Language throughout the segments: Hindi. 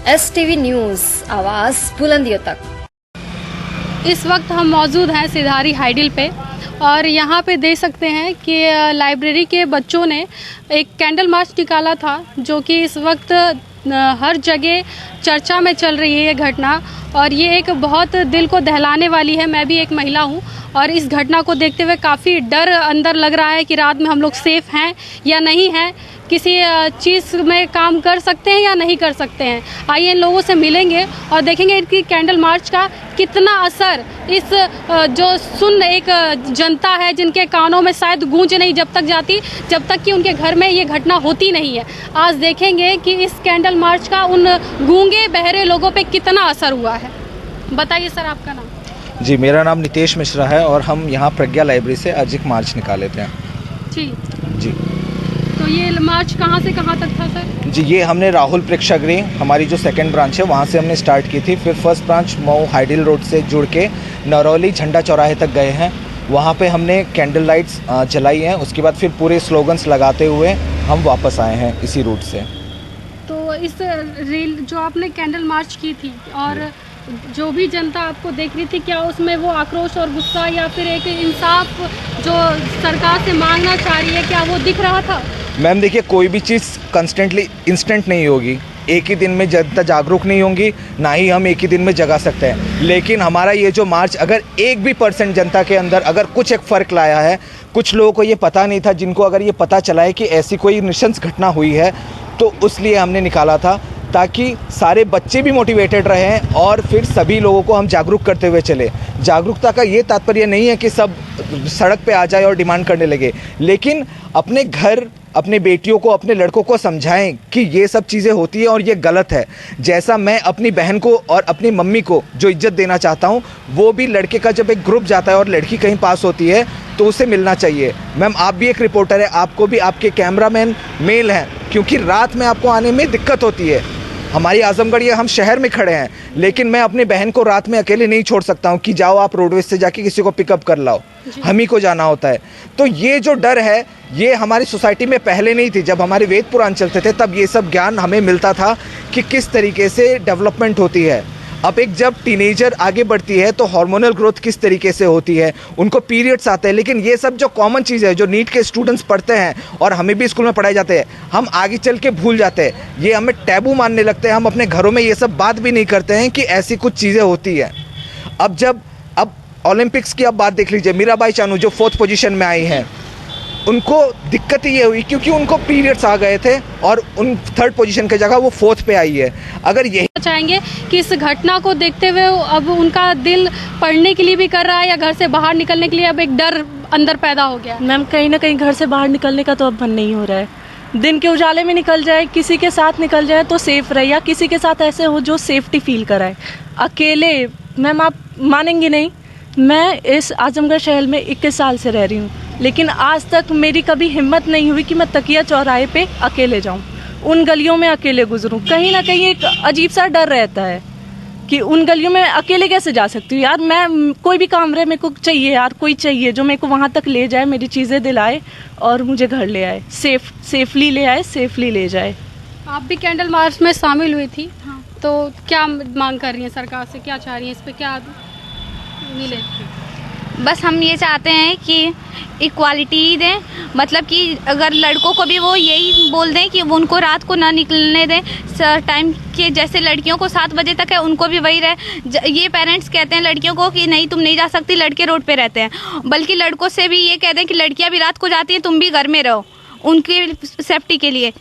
STV न्यूज़, आवाज़ बुलंदियों तक। इस वक्त हम मौजूद हैं सिधारी हाइडिल पे और यहाँ पे देख सकते हैं कि लाइब्रेरी के बच्चों ने एक कैंडल मार्च निकाला था, जो कि इस वक्त हर जगह चर्चा में चल रही है ये घटना। और ये एक बहुत दिल को दहलाने वाली है। मैं भी एक महिला हूँ और इस घटना को देखते हुए काफ़ी डर अंदर लग रहा है कि रात में हम लोग सेफ हैं या नहीं हैं, किसी चीज़ में काम कर सकते हैं या नहीं कर सकते हैं। आइए इन लोगों से मिलेंगे और देखेंगे इनकी कैंडल मार्च का कितना असर इस जो सुन एक जनता है, जिनके कानों में शायद गूंज नहीं जब तक जाती, जब तक कि उनके घर में ये घटना होती नहीं है। आज देखेंगे कि इस कैंडल मार्च का उन गूंगे बहरे लोगों पे कितना असर हुआ है। बताइए सर, आपका नाम? जी, मेरा नाम नितेश मिश्रा है और हम यहाँ प्रज्ञा लाइब्रेरी से आज एक मार्च निकाले थे। जी जी। तो ये मार्च कहाँ से कहाँ तक था सर? जी, ये हमने राहुल प्रेक्षागृह, हमारी जो सेकंड ब्रांच है, वहाँ से हमने स्टार्ट की थी। फिर first branch Mau hydel road से जुड़ के नरौली झंडा चौराहे तक गए हैं। वहाँ पे हमने कैंडल लाइट्स जलाई हैं। उसके बाद फिर पूरे स्लोगन्स लगाते हुए हम वापस आए हैं इसी रूट से। तो इस रेल जो आपने कैंडल मार्च की थी और जो भी जनता आपको देख रही थी, क्या उसमें वो आक्रोश और गुस्सा या फिर एक इंसाफ जो सरकार से मांगना चाह रही है, क्या वो दिख रहा था? मैम देखिए, कोई भी चीज़ कंस्टेंटली इंस्टेंट नहीं होगी। एक ही दिन में जनता जागरूक नहीं होंगी, ना ही हम एक ही दिन में जगा सकते हैं। लेकिन हमारा ये जो मार्च, अगर 1% जनता के अंदर अगर कुछ एक फ़र्क लाया है, कुछ लोगों को ये पता नहीं था, जिनको अगर ये पता चला है कि ऐसी कोई नृशंस घटना हुई है, तो उसलिए हमने निकाला था, ताकि सारे बच्चे भी मोटिवेटेड रहें और फिर सभी लोगों को हम जागरूक करते हुए चले। जागरूकता का ये तात्पर्य नहीं है कि सब सड़क पे आ जाए और डिमांड करने लगे, लेकिन अपने घर, अपने बेटियों को, अपने लड़कों को समझाएं कि ये सब चीज़ें होती है और ये गलत है। जैसा मैं अपनी बहन को और अपनी मम्मी को जो इज्जत देना चाहता हूँ, वो भी लड़के का जब एक ग्रुप जाता है और लड़की कहीं पास होती है तो उसे मिलना चाहिए। मैम, आप भी एक रिपोर्टर है, आपको भी आपके कैमरामैन मेल हैं, क्योंकि रात में आपको आने में दिक्कत होती है। हमारी आजमगढ़, ये हम शहर में खड़े हैं, लेकिन मैं अपनी बहन को रात में अकेले नहीं छोड़ सकता हूँ कि जाओ आप रोडवेज से जाके किसी को पिकअप कर लाओ, हम ही को जाना होता है। तो ये जो डर है, ये हमारी सोसाइटी में पहले नहीं थी। जब हमारे वेद पुराण चलते थे तब ये सब ज्ञान हमें मिलता था कि किस तरीके से डेवलपमेंट होती है। अब एक जब टीनेजर आगे बढ़ती है तो हार्मोनल ग्रोथ किस तरीके से होती है, उनको पीरियड्स आते हैं। लेकिन ये सब जो कॉमन चीज़ है, जो नीट के स्टूडेंट्स पढ़ते हैं और हमें भी स्कूल में पढ़ाए जाते हैं, हम आगे चल के भूल जाते हैं। ये हमें टैबू मानने लगते हैं। हम अपने घरों में ये सब बात भी नहीं करते हैं कि ऐसी कुछ चीज़ें होती हैं। अब ओलंपिक्स की आप बात देख लीजिए, मीराबाई चानू जो 4th पोजीशन में आई हैं, उनको दिक्कत ये हुई क्योंकि उनको पीरियड्स आ गए थे और उन 3rd पोजीशन की जगह वो 4th पे आई है। अगर यही चाहेंगे कि इस घटना को देखते हुए अब उनका दिल पढ़ने के लिए भी कर रहा है या घर से बाहर निकलने के लिए अब एक डर अंदर पैदा हो गया? मैम, कहीं ना कहीं घर से बाहर निकलने का तो अब मन नहीं हो रहा है। दिन के उजाले में निकल जाए, किसी के साथ निकल जाए तो सेफ रहे, या किसी के साथ ऐसे हो जो सेफ्टी फील कराए। अकेले, मैम आप मानेंगे नहीं, मैं इस आजमगढ़ शहर में 21 साल से रह रही हूँ, लेकिन आज तक मेरी कभी हिम्मत नहीं हुई कि मैं तकिया चौराहे पे अकेले जाऊँ, उन गलियों में अकेले गुजरूँ। कहीं ना कहीं एक अजीब सा डर रहता है कि उन गलियों में अकेले कैसे जा सकती हूँ यार। मैं कोई भी कमरे मेरे को चाहिए यार, कोई चाहिए जो मेरे को वहाँ तक ले जाए, मेरी चीज़ें दिलाए और मुझे घर ले आए, सेफली ले आए, सेफली ले जाए। आप भी कैंडल मार्च में शामिल हुई थी, हाँ। तो क्या मांग कर रही हैं सरकार से, क्या चाह रही हैं, इस पर क्या मिले? बस हम ये चाहते हैं कि इक्वालिटी दें, मतलब कि अगर लड़कों को भी वो यही बोल दें कि वो उनको रात को ना निकलने दें टाइम के, जैसे लड़कियों को 7 बजे तक है उनको भी वही रहे। ये पेरेंट्स कहते हैं लड़कियों को कि नहीं तुम नहीं जा सकती, लड़के रोड पे रहते हैं, बल्कि लड़कों से भी ये कह दें कि लड़कियां भी रात को जाती हैं, तुम भी घर में रहो, उनकी सेफ्टी के लिए।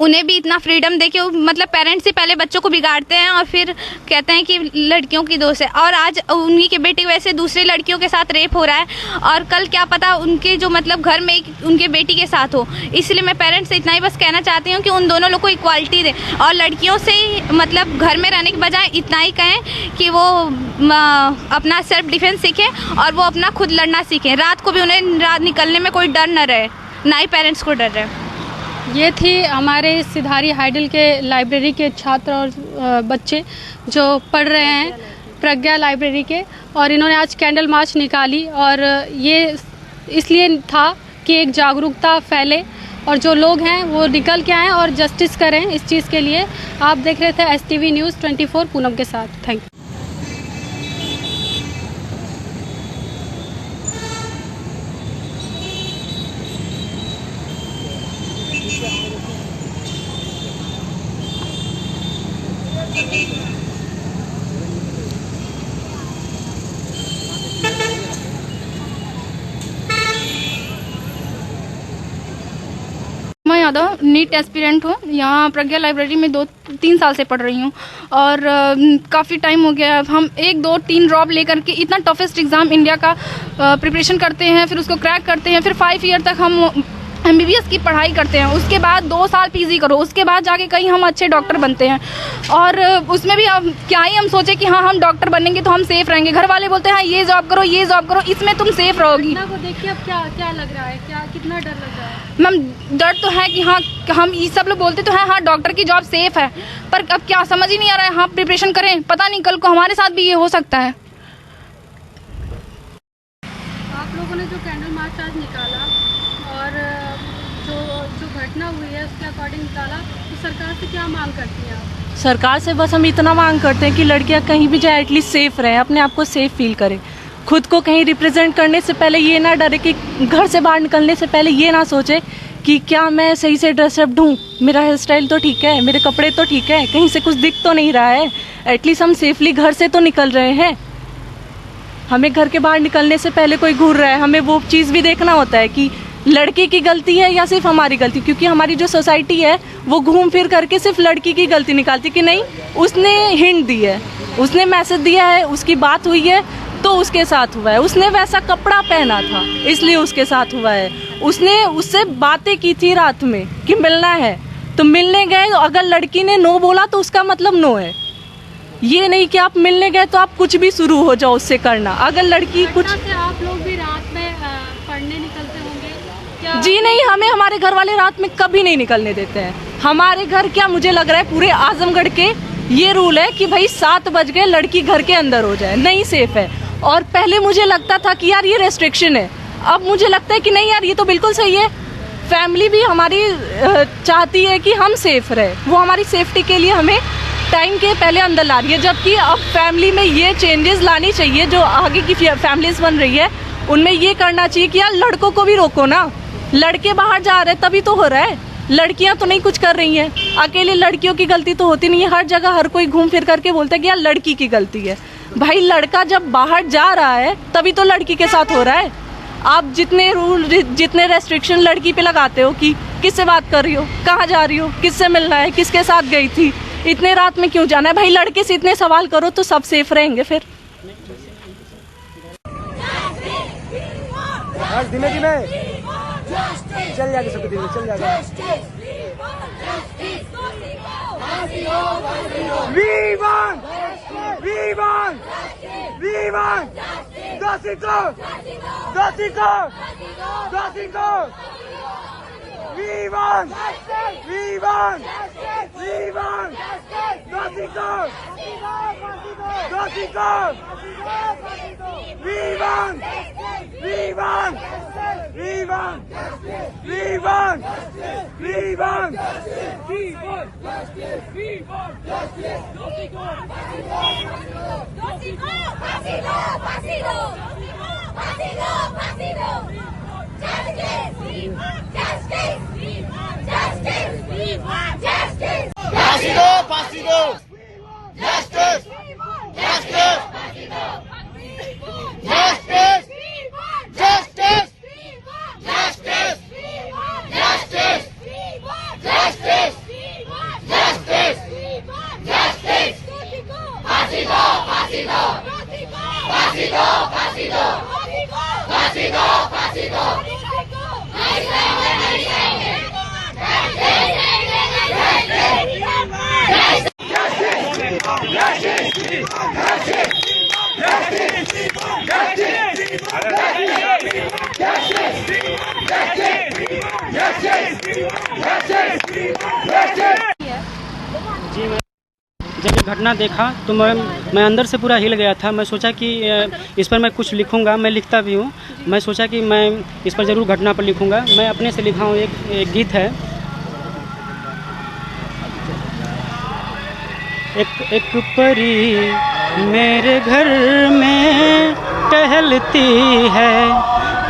उन्हें भी इतना फ्रीडम दे के, मतलब पेरेंट्स से पहले बच्चों को बिगाड़ते हैं और फिर कहते हैं कि लड़कियों की दोष है। और आज उन्हीं के बेटे की वजह से दूसरी लड़कियों के साथ रेप हो रहा है और कल क्या पता उनके जो मतलब घर में उनके बेटी के साथ हो। इसलिए मैं पेरेंट्स से इतना ही बस कहना चाहती हूँ कि उन दोनों लोग को इक्वालिटी दें और लड़कियों से मतलब घर में रहने के बजाय इतना ही कहें कि वो अपना सेल्फ डिफेंस सीखें और वो अपना खुद लड़ना सीखें। रात को भी उन्हें रात निकलने में कोई डर न रहे, ना ही पेरेंट्स को डर रहे। ये थी हमारे सिधारी हाइडिल के लाइब्रेरी के छात्र और बच्चे जो पढ़ रहे हैं प्रज्ञा लाइब्रेरी के, और इन्होंने आज कैंडल मार्च निकाली और ये इसलिए था कि एक जागरूकता फैले और जो लोग हैं वो निकल के आएँ और जस्टिस करें इस चीज़ के लिए। आप देख रहे थे STV न्यूज़ 24 पूनम के साथ। Thank you. मैं यादव नीट एस्पिरेंट हूँ। यहाँ प्रज्ञा लाइब्रेरी में 2-3 साल से पढ़ रही हूँ और काफ़ी टाइम हो गया। हम 1, 2, 3 ड्रॉप लेकर के इतना टफेस्ट एग्ज़ाम इंडिया का प्रिपरेशन करते हैं, फिर उसको क्रैक करते हैं, फिर 5 ईयर तक हम MBBS की पढ़ाई करते हैं, उसके बाद 2 साल PG करो, उसके बाद जाके कहीं हम अच्छे डॉक्टर बनते हैं। और उसमें भी अब क्या ही हम सोचे कि हाँ हम डॉक्टर बनेंगे तो हम सेफ रहेंगे। घर वाले बोलते हैं हाँ ये जॉब करो, ये जॉब करो, इसमें तुम सेफ रहोगी। को देख के अब क्या लग रहा है, कितना डर लग रहा है? मैम डर तो है कि हाँ हम ये सब लोग बोलते तो हैं हाँ डॉक्टर की जॉब सेफ है, पर अब क्या समझ ही नहीं आ रहा है। हाँ प्रिपरेशन करें, पता नहीं कल को हमारे साथ भी ये हो सकता है। आप लोगों ने जो कैंडल मार्च आज निकाला और जो घटना हुई है उसके अकॉर्डिंग निकाला, तो सरकार से क्या मांग करती हैं आप? सरकार से बस हम इतना मांग करते हैं कि लड़कियां कहीं भी जाए एटलीस्ट सेफ रहे, अपने आप को सेफ फील करें। खुद को कहीं रिप्रेजेंट करने से पहले ये ना डरे कि घर से बाहर निकलने से पहले ये ना सोचे कि क्या मैं सही से ड्रेसअप हूँ, मेरा हेयर स्टाइल तो ठीक है, मेरे कपड़े तो ठीक है, कहीं से कुछ दिख तो नहीं रहा है, एटलीस्ट हम सेफली घर से तो निकल रहे हैं। हमें घर के बाहर निकलने से पहले कोई घूर रहा है, हमें वो चीज़ भी देखना होता है कि लड़की की गलती है या सिर्फ हमारी गलती, क्योंकि हमारी जो सोसाइटी है वो घूम फिर करके सिर्फ लड़की की गलती निकालती कि नहीं उसने हिंट दी है, उसने मैसेज दिया है, उसकी बात हुई है तो उसके साथ हुआ है, उसने वैसा कपड़ा पहना था इसलिए उसके साथ हुआ है, उसने उससे बातें की थी रात में कि मिलना है तो मिलने गए, अगर लड़की ने नो बोला तो उसका मतलब नो है। ये नहीं कि आप मिलने गए तो आप कुछ भी शुरू हो जाओ उससे करना। अगर लड़की कुछ से आप लोग भी रात में पढ़ने निकलते होंगे क्या? जी नहीं, हमें हमारे घर वाले रात में कभी नहीं निकलने देते हैं। हमारे घर क्या मुझे लग रहा है पूरे आजमगढ़ के ये रूल है कि भाई 7 बज गए लड़की घर के अंदर हो जाए, नहीं सेफ है। और पहले मुझे लगता था कि यार ये रेस्ट्रिक्शन है, अब मुझे लगता है कि नहीं यार ये तो बिल्कुल सही है। फैमिली भी हमारी चाहती है कि हम सेफ रहे, वो हमारी सेफ्टी के लिए हमें टाइम के पहले अंदर ला रही है। जबकि अब फैमिली में ये चेंजेस लानी चाहिए, जो आगे की फैमिलीज बन रही है उनमें ये करना चाहिए कि यार लड़कों को भी रोको ना, लड़के बाहर जा रहे हैं तभी तो हो रहा है, लड़कियां तो नहीं कुछ कर रही हैं। अकेले लड़कियों की गलती तो होती नहीं है, हर जगह हर कोई घूम फिर करके बोलता है कि यार लड़की की गलती है। भाई लड़का जब बाहर जा रहा है तभी तो लड़की के साथ हो रहा है। आप जितने रूल जितने रेस्ट्रिक्शन लड़की पे लगाते हो कि किससे बात कर रही हो, कहाँ जा रही हो, किससे मिलना है, किसके साथ गई थी, इतने रात में क्यों जाना है, भाई लड़के से इतने सवाल करो तो सब सेफ रहेंगे फिर। धीमे धीमे चल जाएगा, सब धीमे चल जाएगा। We want, we want, we want, Dosiko, Dosiko, Dosiko. We want, we want, we want, Dosiko, Dosiko. We want, we want, we want, we want, we want, we want, we want, Dosiko, Pasido, pasido, pasido, pasido, justice, justice, justice, justice. Pasido, pasido, justice, justice, justice, justice, justice, justice, justice, justice, justice. Pasido, pasido, pasido, pasido, pasido, pasido. जी जब ये घटना देखा तो मैं अंदर से पूरा हिल गया था। मैं सोचा कि इस पर मैं कुछ लिखूंगा, मैं लिखता भी हूँ। मैं सोचा कि मैं इस पर ज़रूर घटना पर लिखूँगा। मैं अपने से लिखा हूँ, एक गीत है। एक परी मेरे घर में टहलती है,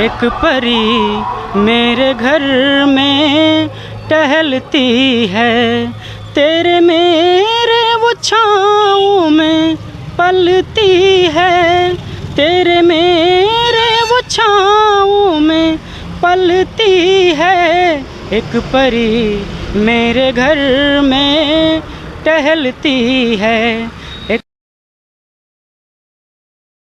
एक परी मेरे घर में टहलती है, तेरे मेरे वो छाँव में पलती है, तेरे मेरे वो छाँव में पलती है, एक परी मेरे घर में टहलती है।